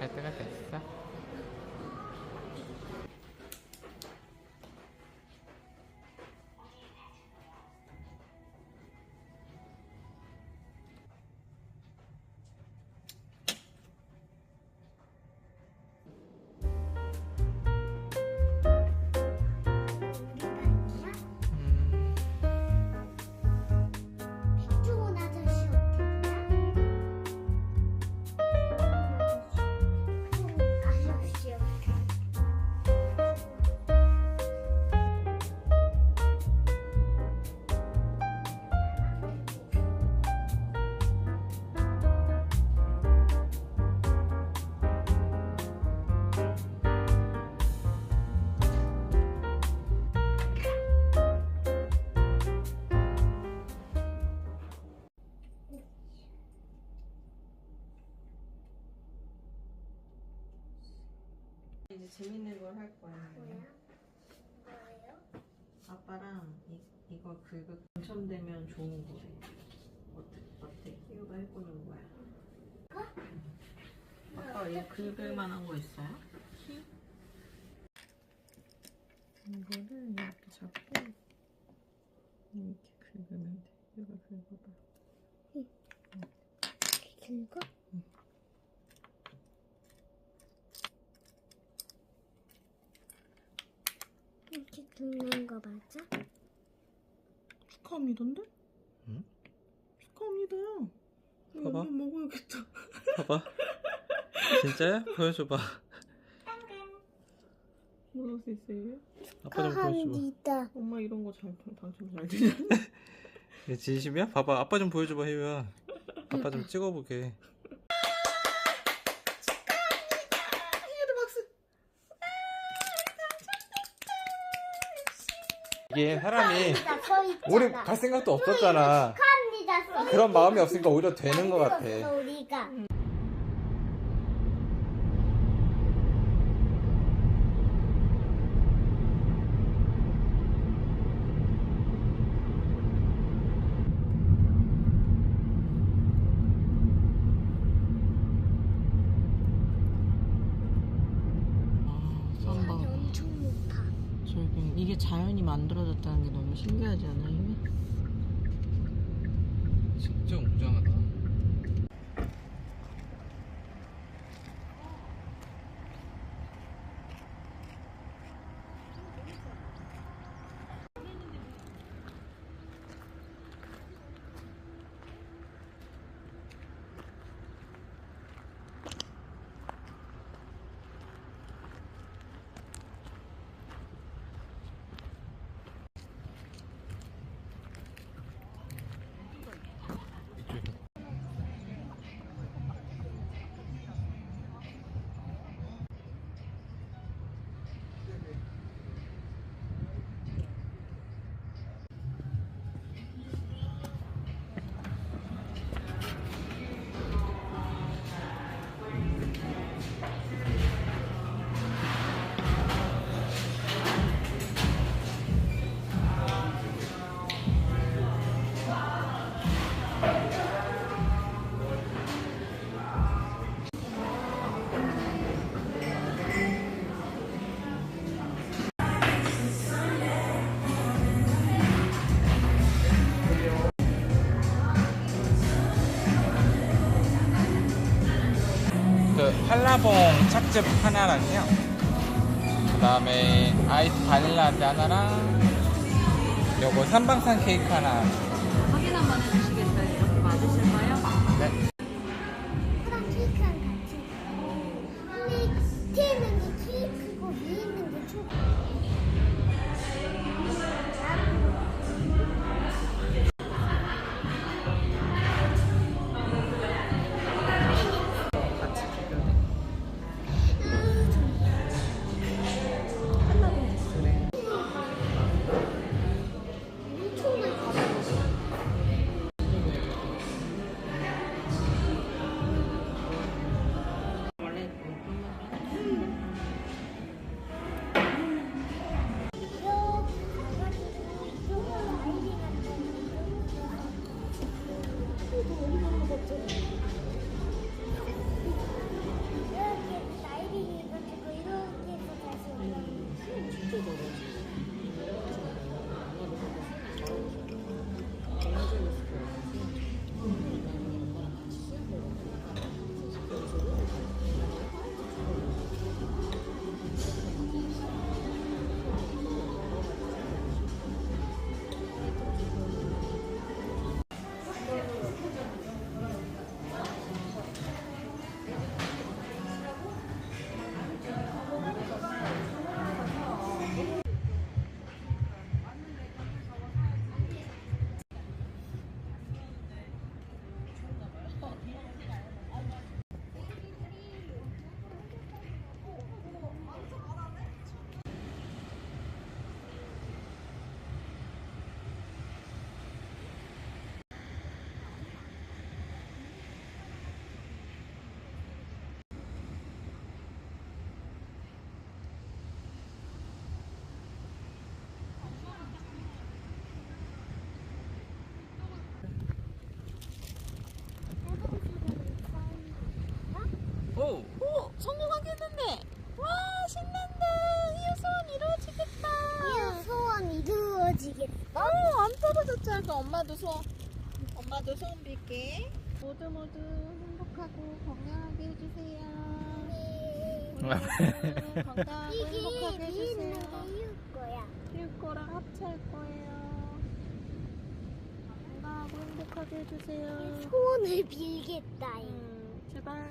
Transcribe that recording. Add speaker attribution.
Speaker 1: 갈 때가 됐어.
Speaker 2: 좋은 아저씨 어떻게? 아저씨 어떻게?
Speaker 3: 이제 재밌는 걸 할 거야.
Speaker 2: 뭐예요?
Speaker 3: 아빠랑 이거 긁어 당첨되면 좋은 거래. 어때? 이거 해보는 거야. 아빠 이거 긁을 만한 거 있어요? 이거를 이렇게 잡고 이렇게 긁으면 돼. 이거 긁어봐.
Speaker 2: 긁어? 이렇게 긁는 거 맞아?
Speaker 3: 축하합니다인데?
Speaker 1: 응?
Speaker 3: 축하합니다요.
Speaker 1: 봐봐.
Speaker 3: 이거 먹어야겠다.
Speaker 1: 봐봐. 진짜야? 보여줘봐.
Speaker 3: 먹을 수 있어요?
Speaker 1: 아빠 좀 보여줘봐.
Speaker 2: 축하합니다.
Speaker 3: 엄마 이런 거 잘 당첨 잘 되잖아.
Speaker 1: 이게 진심이야? 봐봐. 아빠 좀 보여줘봐, 혜유야. 아빠 좀 찍어보게. 이게 사람이
Speaker 2: 축하합니다. 서 있잖아.
Speaker 1: 우리 갈 생각도 없었잖아.
Speaker 2: 축하합니다. 서
Speaker 1: 그런 마음이 없으니까 오히려 되는 것 같아.
Speaker 2: 있었어, 우리가. 산이 엄청 높아.
Speaker 3: 저기 이게 자연이 만들어졌다는 게 너무 신기하지 않아요?
Speaker 1: 진짜 웅장하다. 그 한라봉 착즙 하나랑요. 그 다음에 아이스 바닐라 라떼 하나랑 요거 삼방산 케이크 하나.
Speaker 3: 확인 한번 해주시겠어요? 이렇게 맞으실까요?
Speaker 1: 네.
Speaker 2: 그럼 케이크랑 같이. 근데 밑에 있는 게 케이크고 위에 있는 게 초코.
Speaker 3: 같이 비교돼. 그래.
Speaker 2: 엄청 맛있어.
Speaker 3: 합체할까? 엄마도 소원 빌게. 모두 행복하고 건강하게 해주세요. 우리 모두 건강하고 행복하게 해주세요.
Speaker 2: 이을 거야.
Speaker 3: 키울 거랑 합체할 거예요. 건강하고 행복하게 해주세요.
Speaker 2: 소원을 빌겠다.
Speaker 3: 제발.